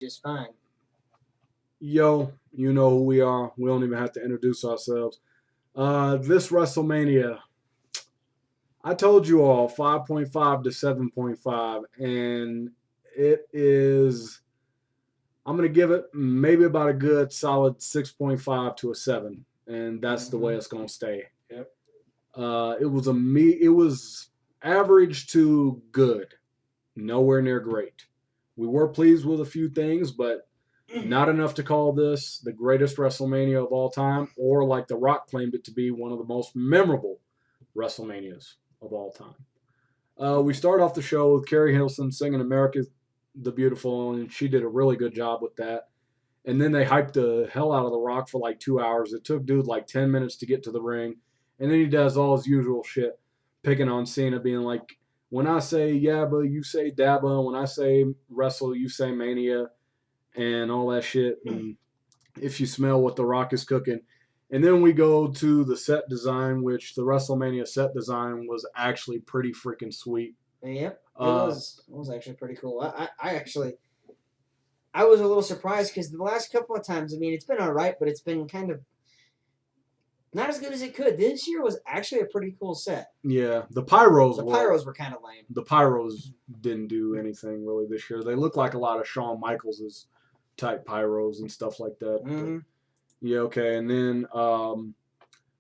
just fine. Yo, you know who we are. We don't even have to introduce ourselves. This WrestleMania, I told you all 5.5 to 7.5, and it is. I'm gonna give it maybe about a good solid 6.5 to a 7, and that's the way it's gonna stay. Yep. It was average to good, nowhere near great. We were pleased with a few things, but not enough to call this the greatest WrestleMania of all time, or like The Rock claimed it to be, one of the most memorable WrestleManias of all time. We start off the show with Carrie Hilson singing America the Beautiful, and she did a really good job with that. And then they hyped the hell out of The Rock for like 2 hours. It took dude like 10 minutes to get to the ring. And then he does all his usual shit, picking on Cena, being like, when I say yabba, you say dabba. When I say wrestle, you say mania, and all that shit. And if you smell what The Rock is cooking. And then we go to the set design, which the WrestleMania set design was actually pretty freaking sweet. Yep, it was actually pretty cool. I was a little surprised because the last couple of times, I mean, it's been all right, but it's been kind of not as good as it could. This year was actually a pretty cool set. Yeah, the pyros were kind of lame. The pyros didn't do anything really this year. They look like a lot of Shawn Michaels' type pyros and stuff like that. Mm-hmm. Yeah, okay. And then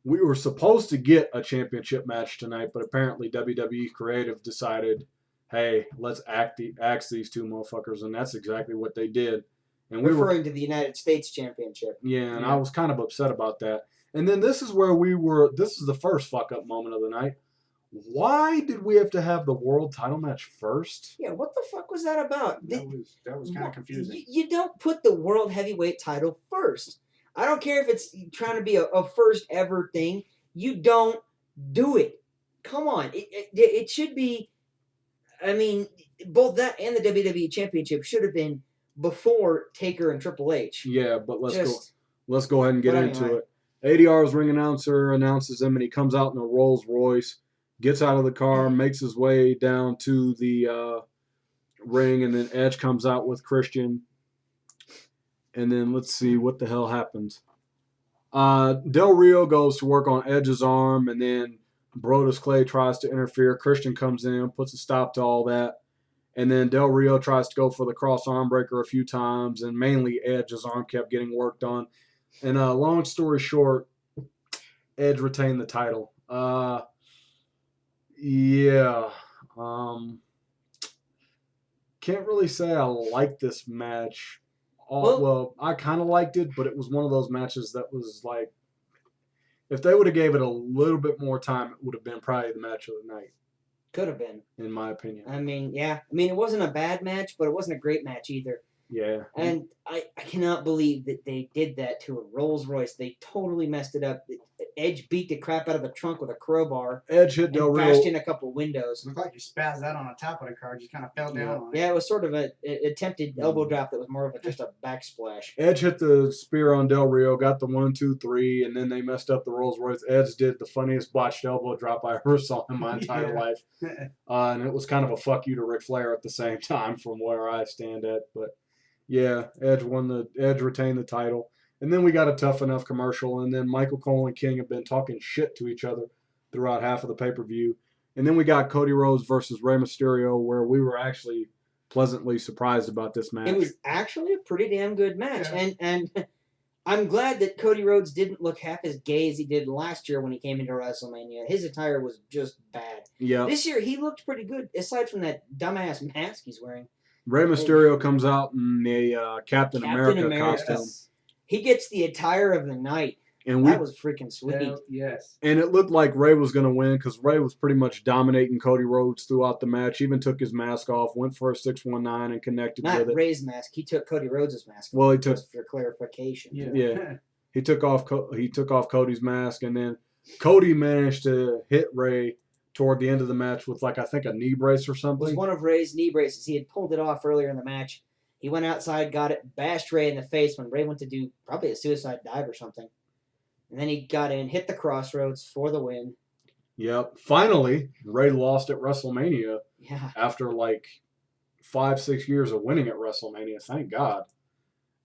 we were supposed to get a championship match tonight, but apparently WWE Creative decided, hey, let's axe these two motherfuckers, and that's exactly what they did. And referring to the United States Championship. Yeah, and I was kind of upset about that. And then this is where this is the first fuck up moment of the night. Why did we have to have the world title match first? Yeah, what the fuck was that about? That was kind of confusing. You don't put the world heavyweight title first. I don't care if it's trying to be a first ever thing. You don't do it. Come on. It should be, I mean, both that and the WWE Championship should have been before Taker and Triple H. Yeah, but let's go ahead and get into it. ADR's ring announcer announces him, and he comes out in a Rolls Royce, gets out of the car, makes his way down to the ring, and then Edge comes out with Christian. And then let's see what the hell happens. Del Rio goes to work on Edge's arm, and then Brodus Clay tries to interfere. Christian comes in, puts a stop to all that. And then Del Rio tries to go for the cross arm breaker a few times, and mainly Edge's arm kept getting worked on. And long story short, Edge retained the title. Yeah. Can't really say I like this match. Well, I kind of liked it, but it was one of those matches that was like, if they would have gave it a little bit more time, it would have been probably the match of the night. Could have been. In my opinion. I mean, yeah. I mean, it wasn't a bad match, but it wasn't a great match either. Yeah. And I cannot believe that they did that to a Rolls Royce. They totally messed it up. Edge beat the crap out of the trunk with a crowbar. Edge hit Del Rio. Bashed in a couple windows. It looked like you spazzed out on the top of the car. Just kind of fell down on it. Yeah, it was sort of an attempted elbow drop that was more of just a backsplash. Edge hit the spear on Del Rio, got the 1, 2, 3, and then they messed up the Rolls Royce. Edge did the funniest botched elbow drop I ever saw in my entire life. And it was kind of a fuck you to Ric Flair at the same time from where I stand at. But yeah, Edge retained the title. And then we got a Tough Enough commercial, and then Michael Cole and King have been talking shit to each other throughout half of the pay-per-view. And then we got Cody Rhodes versus Rey Mysterio, where we were actually pleasantly surprised about this match. It was actually a pretty damn good match. Yeah. And I'm glad that Cody Rhodes didn't look half as gay as he did last year when he came into WrestleMania. His attire was just bad. Yeah. This year, he looked pretty good, aside from that dumbass mask he's wearing. Rey Mysterio comes out in a Captain America costume. He gets the attire of the night. And that was freaking sweet. Yes. And it looked like Rey was going to win because Rey was pretty much dominating Cody Rhodes throughout the match. Even took his mask off, went for a 619 and connected with it. Not Rey's mask. He took Cody Rhodes' mask. Well, he took, just for clarification. Yeah. He took off Cody's mask, and then Cody managed to hit Rey toward the end of the match with, like, I think a knee brace or something. It was one of Rey's knee braces. He had pulled it off earlier in the match. He went outside, got it, bashed Rey in the face when Rey went to do probably a suicide dive or something. And then he got in, hit the crossroads for the win. Yep. Finally, Rey lost at WrestleMania. Yeah. After like 5-6 years of winning at WrestleMania. Thank God.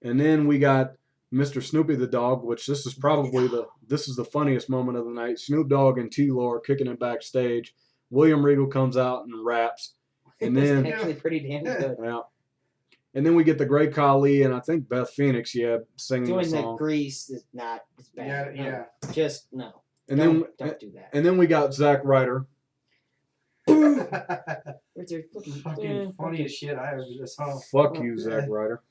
And then we got Mr. Snoopy the Dog, which this is probably the funniest moment of the night. Snoop Dogg and T-Lore kicking it backstage. William Regal comes out and raps. And then actually pretty damn good. Yeah. And then we get the Great Khali and I think Beth Phoenix, singing Doing the song. the grease is not as bad. Yeah. No, just no. And don't do that. And then we got Zack Ryder. Where's their Fucking funniest shit I ever just saw. Fuck you, Zack Ryder.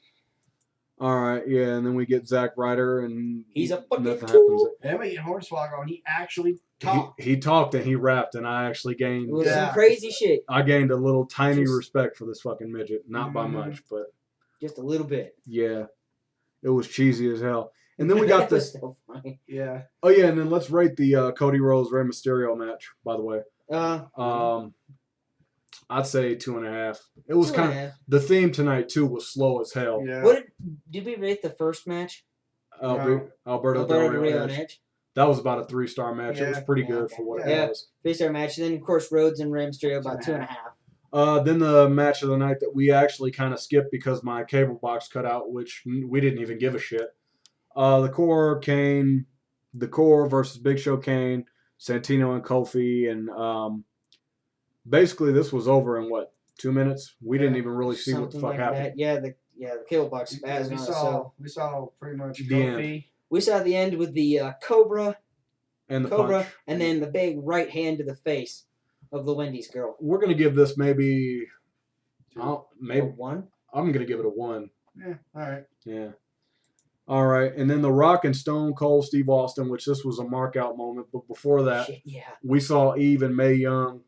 All right, yeah, and then we get Zack Ryder, and he's a fucking nothing tool. happens. Then we get Hornswoggle, and he actually talked. He talked and he rapped, and I actually gained. It was some crazy shit. I gained a little tiny respect for this fucking midget, not by much, but just a little bit. Yeah, it was cheesy as hell. And then we got this. So funny. Yeah. Oh yeah, and then let's rate the Cody Rhodes Rey Mysterio match. By the way, I'd say 2.5. It was kind of the theme tonight too was slow as hell. Yeah. What did we rate the first match? Alberto Del Rio and Edge. That was about a 3-star match. It was pretty good for what it was. 3-star match. And then of course Rhodes and Rey Mysterio about 2.5. Then the match of the night that we actually kind of skipped because my cable box cut out, which we didn't even give a shit. The Core versus Big Show Kane, Santino and Kofi, and basically this was over in what, 2 minutes? We didn't even really see what the fuck happened. That. Yeah, the cable box spazzed on we saw pretty much the Kofi. end. We saw the end with the Cobra, and the punch. And then the big right hand to the face of the Wendy's girl. We're gonna give this maybe a 1. I'm gonna give it a 1. Yeah. All right. Yeah. All right, and then The Rock and Stone Cold Steve Austin, which this was a mark out moment, but before that, we saw Eve and Mae Young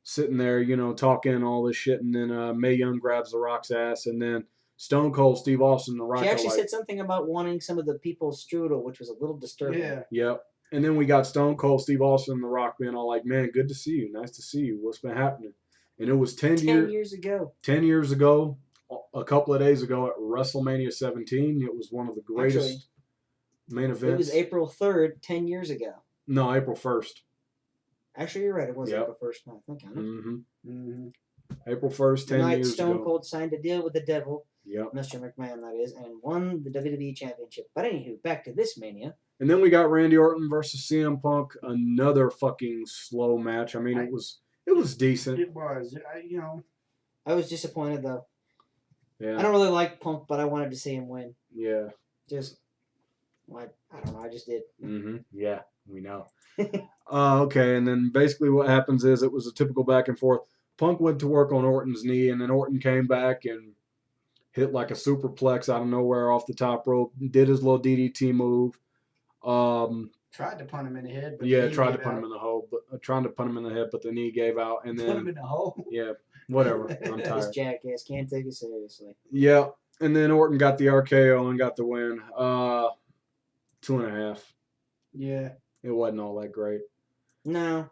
sitting there, talking all this shit, and then Mae Young grabs The Rock's ass, and then Stone Cold Steve Austin and The Rock. She actually said something about wanting some of the people's strudel, which was a little disturbing. Yeah. Yep. And then we got Stone Cold Steve Austin and The Rock being all like, "Man, good to see you. Nice to see you. What's been happening?" And it was 10 years ago. 10 years ago, a couple of days ago at WrestleMania 17. It was one of the greatest main events. It was April 3rd, 10 years ago. No, April 1st. Actually, you're right. It was April 1st. I think on it. Mm-hmm. April 1st, 10 years ago. Stone Cold signed a deal with the devil. Yep. Mr. McMahon, that is, and won the WWE Championship. But anywho, back to this Mania. And then we got Randy Orton versus CM Punk. Another fucking slow match. I mean, it was decent. It was. I was disappointed though. Yeah. I don't really like Punk, but I wanted to see him win. Yeah. I don't know. I just did. Mm-hmm. Yeah, we know. Okay, and then basically what happens is it was a typical back and forth. Punk went to work on Orton's knee, and then Orton came back and hit like a superplex out of nowhere off the top rope. Did his little DDT move. Tried to punt him in the head. But tried to punt him in the hole, but trying to punt him in the head, but the knee gave out, and then put him in the hole. Yeah, whatever. I'm tired. This jackass can't take it seriously. Yeah, and then Orton got the RKO and got the win. 2.5. Yeah, it wasn't all that great. No.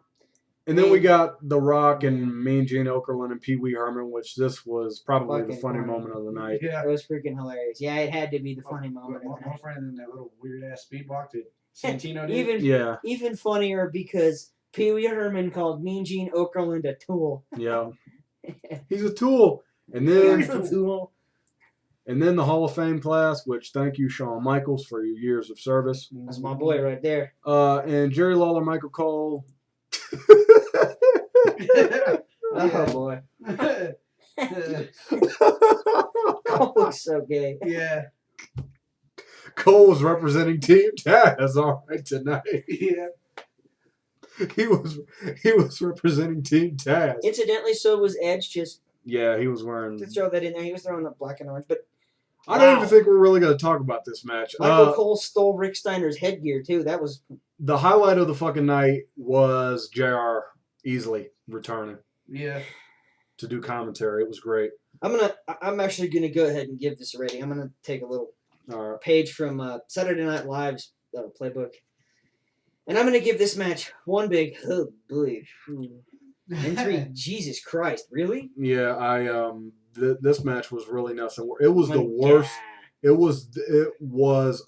And then we got The Rock and Mean Gene Okerlund and Pee Wee Herman, which this was probably the funny moment of the night. Yeah, it was freaking hilarious. Yeah, it had to be the funny moment. More funny than that little weird ass speed walk that Santino did. Even funnier because Pee Wee Herman called Mean Gene Okerlund a tool. Yeah, he's a tool. And then he's a tool. And then the Hall of Fame class, which thank you, Shawn Michaels, for your years of service. That's my boy right there. And Jerry Lawler, Michael Cole. Oh boy. Cole looks so gay. Yeah. Cole was representing Team Taz all right tonight. Yeah. He was representing Team Taz. Incidentally, so was Edge. Just he was wearing. To throw that in there, he was throwing the black and orange. But I don't even think we're really going to talk about this match. Michael Cole stole Rick Steiner's headgear too. That was the highlight of the fucking night. Was JR easily returning? Yeah. To do commentary, it was great. I'm actually gonna go ahead and give this a rating. I'm gonna take a little page from Saturday Night Live's playbook, and I'm gonna give this match one big and 3. Jesus Christ, really? Yeah, this match was really nothing. It was the worst. It was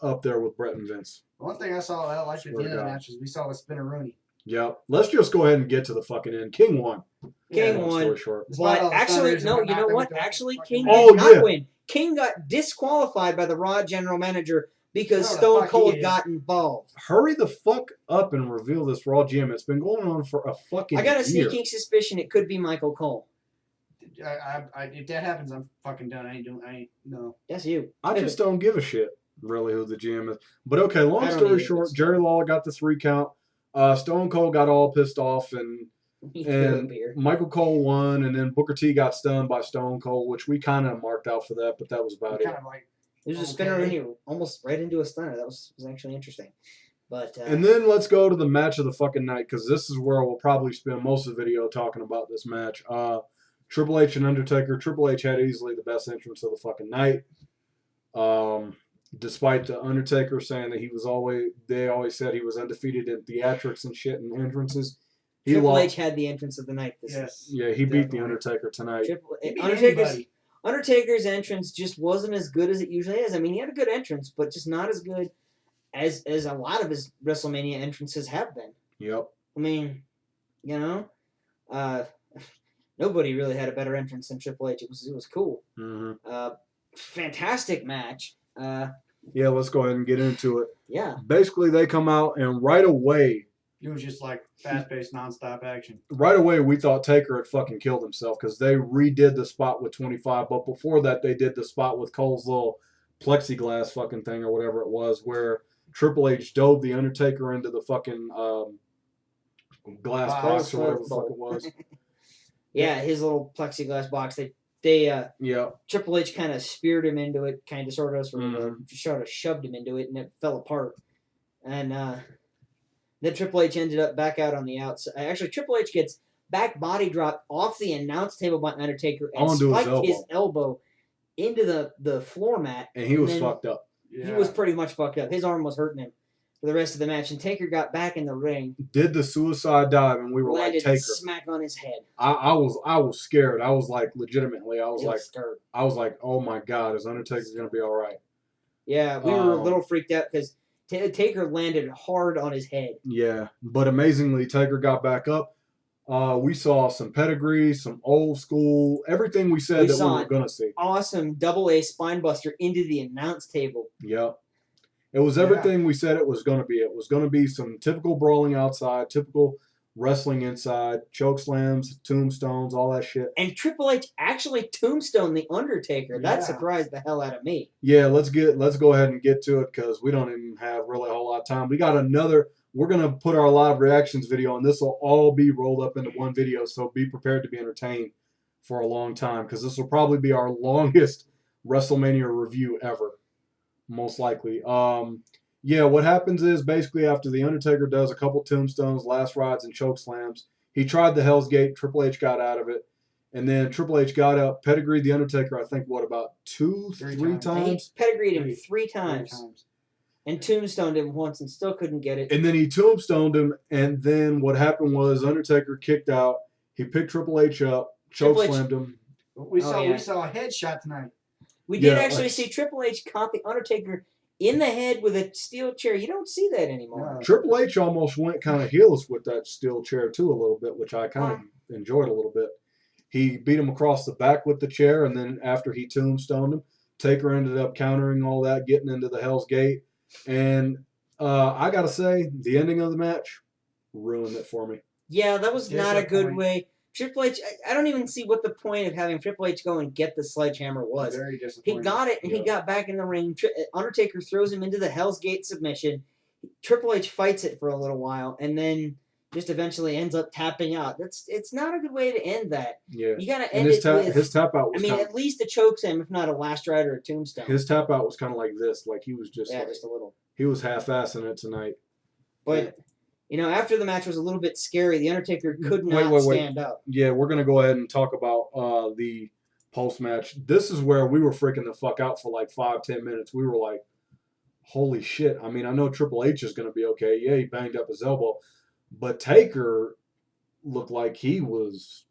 up there with Brett and Vince. One thing I saw I liked at the end of the match is we saw the Spinneroonie. Yep. Let's just go ahead and get to the fucking end. King won. King Long won. story short. Despite all But the actually, stutters and no, you whatnot know that we what? got, Actually, fucking King Oh, did not yeah. win. King got disqualified by the Raw general manager because Whoever the Stone fuck he Cold is. got involved. Hurry the fuck up and reveal this Raw GM. It's been going on for a fucking I got a year. sneaking suspicion it could be Michael Cole. If that happens, I'm fucking done. I ain't no. That's you. I just don't give a shit, really, who the GM is. But okay, long I don't story either, short, but- Jerry Lawler got this recount. Stone Cold got all pissed off, and He threw a and beer. Michael Cole won, and then Booker T got stunned by Stone Cold, which we kind of marked out for that, but that was about Kind it. of like It was a spinner in here, almost right into a stunner. That was actually interesting. But And then let's go to the match of the fucking night, because this is where we'll probably spend most of the video talking about this match. Triple H and Undertaker. Triple H had easily the best entrance of the fucking night. Despite the Undertaker saying that they always said he was undefeated in theatrics and shit and entrances. Triple H had the entrance of the night. yes. Yeah, he beat the Definitely. Undertaker tonight. He beat Undertaker's anybody. entrance just wasn't as good as it usually is. I mean, he had a good entrance, but just not as good as a lot of his WrestleMania entrances have been. Yep. I mean, you know, nobody really had a better entrance than Triple H. It was cool. Mm-hmm. Fantastic match. Yeah, let's go ahead and get into it. Yeah. Basically, they come out, and right away, It was just like fast-paced, non-stop action. we thought Taker had fucking killed himself because they redid the spot with 25. But before that, they did the spot with Cole's little plexiglass fucking thing or whatever it was, where Triple H dove the Undertaker into the fucking glass box or whatever the fuck it was. Yeah, his little plexiglass box. Yeah. Triple H kind of speared him into it, kind of sort of Mhm. shoved him into it, and it fell apart. And then Triple H ended up back out on the outside. Actually, Triple H gets back body dropped off the announce table by Undertaker and Onto his spiked his elbow into the floor mat. And he was then fucked up. Yeah. He was pretty much fucked up. His arm was hurting him for the rest of the match. And Taker got back in the ring, Did the suicide dive, and we were like, landed Taker. smack on his head. I was scared. I was like, legitimately, I was He like, scared. oh my God, is Undertaker gonna be all right? Yeah, we were a little freaked out because Taker landed hard on his head. Yeah, but amazingly, Taker got back up. We saw some pedigree, some old school, everything we said that we were gonna see. Awesome double-A spine buster into the announce table. Yep. It was everything we said it was going to be. It was going to be some typical brawling outside, typical wrestling inside, choke slams, tombstones, all that shit. And Triple H actually tombstoned the Undertaker. That Yeah. surprised the hell out of me. Yeah, let's go ahead and get to it because we don't even have really a whole lot of time. We got we're going to put our live reactions video, and this will all be rolled up into one video, so be prepared to be entertained for a long time because this will probably be our longest WrestleMania review ever. Most likely. Yeah, what happens is basically after the Undertaker does a couple tombstones, last rides, and choke slams, he tried the Hell's Gate. Triple H got out of it. And then Triple H got up, pedigreed the Undertaker, I think, about three times? He pedigreed him three times. And tombstoned him once and still couldn't get it. And then he tombstoned him. And then what happened was Undertaker kicked out. He picked Triple H up, choke slammed him. We saw a headshot tonight. We did actually see Triple H caught the Undertaker in the head with a steel chair. You don't see that anymore. No. Triple H almost went kind of heelless with that steel chair too a little bit, which I kind of enjoyed a little bit. He beat him across the back with the chair, and then after he tombstoned him, Taker ended up countering all that, getting into the Hell's Gate. And I got to say, the ending of the match ruined it for me. Yeah, that was not a good Disappointing. way. Triple H, I don't even see what the point of having Triple H go and get the sledgehammer was. Very He disappointing. got it, and he got back in the ring. Undertaker throws him into the Hell's Gate submission. Triple H fights it for a little while, and then just eventually ends up tapping out. It's not a good way to end that. Yeah. You gotta And end it with. his tap out was at least a chokeslam, if not a last ride or a tombstone. his tap out was kind of like this, like he was just just a little. he was half-assing it tonight. But after the match was a little bit scary, the Undertaker could not Wait. stand up. Yeah, we're gonna go ahead and talk about the post-match. This is where we were freaking the fuck out for like 5-10 minutes. We were like, holy shit. I mean, I know Triple H is gonna be okay. Yeah, he banged up his elbow, but Taker looked like he was.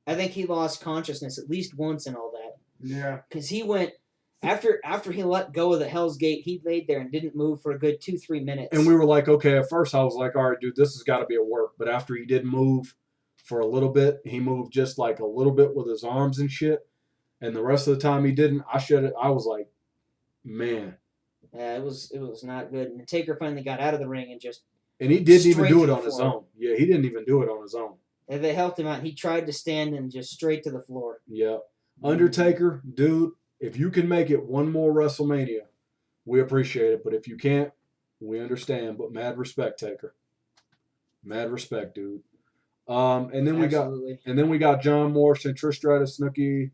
I think he lost consciousness at least once and all that. Yeah. Because he went After he let go of the Hell's Gate, he laid there and didn't move for a good 2-3 minutes. And we were like, okay, at first I was like, all right, dude, this has got to be a work. But after he did move for a little bit, he moved just like a little bit with his arms and shit. And the rest of the time he didn't. I was like, man. Yeah, it was not good. And Taker finally got out of the ring and just. And he didn't even straight do to it the on his floor. own. Yeah, he didn't even do it on his own. And they helped him out. He tried to stand and just straight to the floor. Yeah. Undertaker, dude, if you can make it one more WrestleMania, we appreciate it. But if you can't, we understand. But mad respect, Taker. Mad respect, dude. And then Absolutely. we got John Morrison, Trish Stratus, Snooki,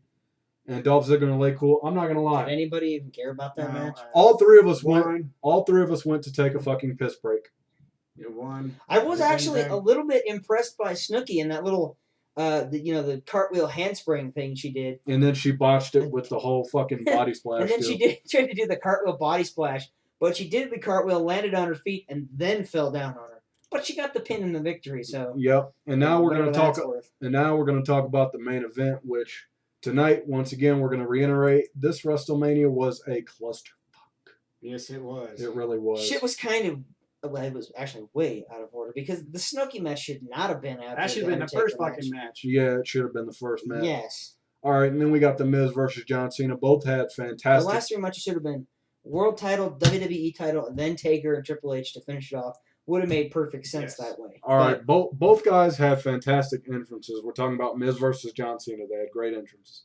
and Dolph Ziggler and Lay Cool. I'm not gonna Did lie. anybody even care about that match? All three of us Won. went to take a fucking piss break. You won. I was Same actually thing. a little bit impressed by Snooki and that little, the cartwheel handspring thing she did. And then she botched it with the whole fucking body splash. And then too. she tried to do the cartwheel body splash, but she did the cartwheel, landed on her feet, and then fell down on her. But she got the pin in the victory, so. Yep. And now we're whatever gonna talk. that's worth. And now we're gonna talk about the main event, which tonight, once again, we're gonna reiterate: this WrestleMania was a clusterfuck. Yes, it was. It really was. Shit was kind of. Well, it was actually way out of order because the Snooki match should not have been out. That should have been the first fucking match. Yeah, it should have been the first match. Yes. All right, and then we got The Miz versus John Cena. Both had The fantastic. last 3 matches should have been world title, WWE title, and then Taker and Triple H to finish it off. Would have made perfect sense Yes. that way. All right, both guys had fantastic entrances. We're talking about Miz versus John Cena. They had great entrances.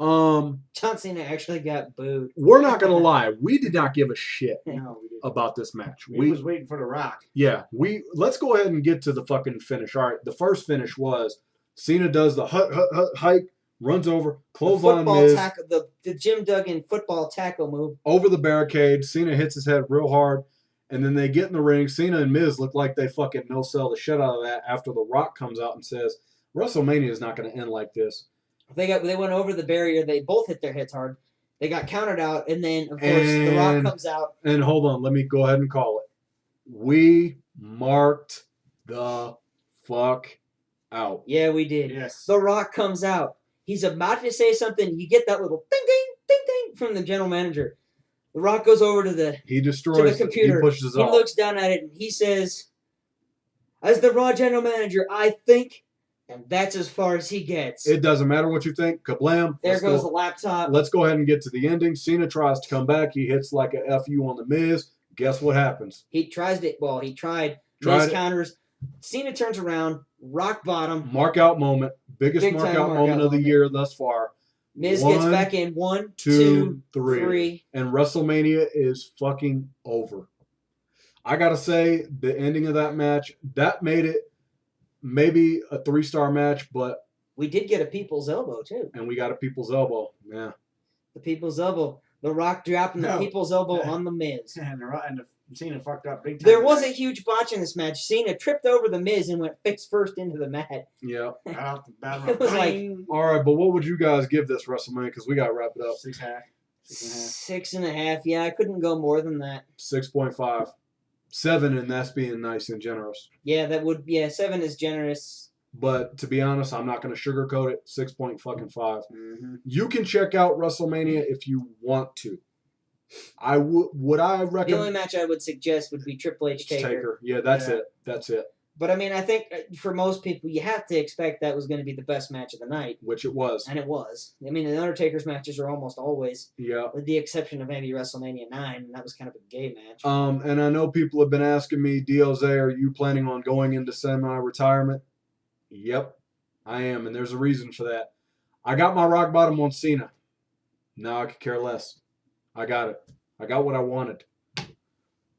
John Cena actually got booed. We're not gonna lie, we did not give a shit No, we didn't. about this match. We was waiting for The Rock. Let's go ahead and get to the fucking finish. All right, the first finish was Cena does the hike, runs over, clothesline Miz Tackle, the Jim Duggan football tackle move. over the barricade. Cena hits his head real hard, and then they get in the ring. Cena and Miz look like they fucking no-sell the shit out of that after The Rock comes out and says, WrestleMania is not going to end like this. They went over the barrier. They both hit their heads hard. They got counted out, and then of course The Rock comes out. And hold on, let me go ahead and call it. We marked the fuck out. Yeah, we did. Yes. The Rock comes out. He's about to say something. You get that little ding ding ding ding from the general manager. The Rock goes over to the He destroys the computer. He pushes He off. looks down at it and he says, "As the Raw general manager, I think," and that's as far as he gets. It doesn't matter what you think. Kablam. There goes the laptop. Let's go ahead and get to the ending. Cena tries to come back. He hits like a FU on the Miz. Guess what happens? He tries to. Well, he tried. Tried Miz it. counters. Cena turns around. Rock bottom. Mark out moment. Biggest Big mark time out mark moment out of the moment. year thus far. Miz One, gets back in. 1, 2, 2, 3. 3. And WrestleMania is fucking over. I gotta say, the ending of that match, that made it maybe a 3-star match, but We did get a people's elbow too. and we got a people's elbow. Yeah. The people's elbow. The Rock dropping the No. people's elbow on the Miz. And the Cena fucked up big time. There was a huge botch in this match. Cena tripped over the Miz and went face first into the mat. Yeah. Right off the bat. It was like- All right, but what would you guys give this WrestleMania? Because we got to wrap it up. 6.5. 6.5. Yeah, I couldn't go more than that. 6.5. 7, and that's being nice and generous. Yeah, that would. Yeah, 7 is generous. But to be honest, I'm not going to sugarcoat it. 6.5. Mm-hmm. You can check out WrestleMania if you want to. Would I The only recommend match I would suggest would be Triple H Taker. Yeah, that's Yeah. it. That's it. But I mean, I think for most people, you have to expect that was going to be the best match of the night, Which it was. and it was. I mean, the Undertaker's matches are almost always, Yeah. with the exception of maybe WrestleMania 9, and that was kind of a gay match. And I know people have been asking me, DOZ, are you planning on going into semi-retirement? Yep, I am, and there's a reason for that. I got my rock bottom on Cena. Now I could care less. I got it. I got what I wanted.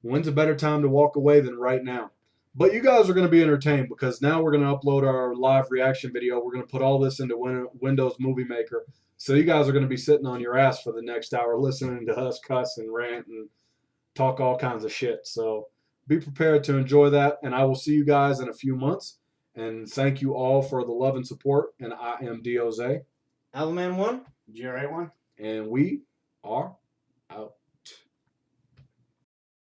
When's a better time to walk away than right now? But you guys are going to be entertained because now we're going to upload our live reaction video. We're going to put all this into Windows Movie Maker. So you guys are going to be sitting on your ass for the next hour listening to us cuss and rant and talk all kinds of shit. So be prepared to enjoy that. And I will see you guys in a few months. And thank you all for the love and support. And I am DOZ. Alvaman 1? GR8 one? And we are out.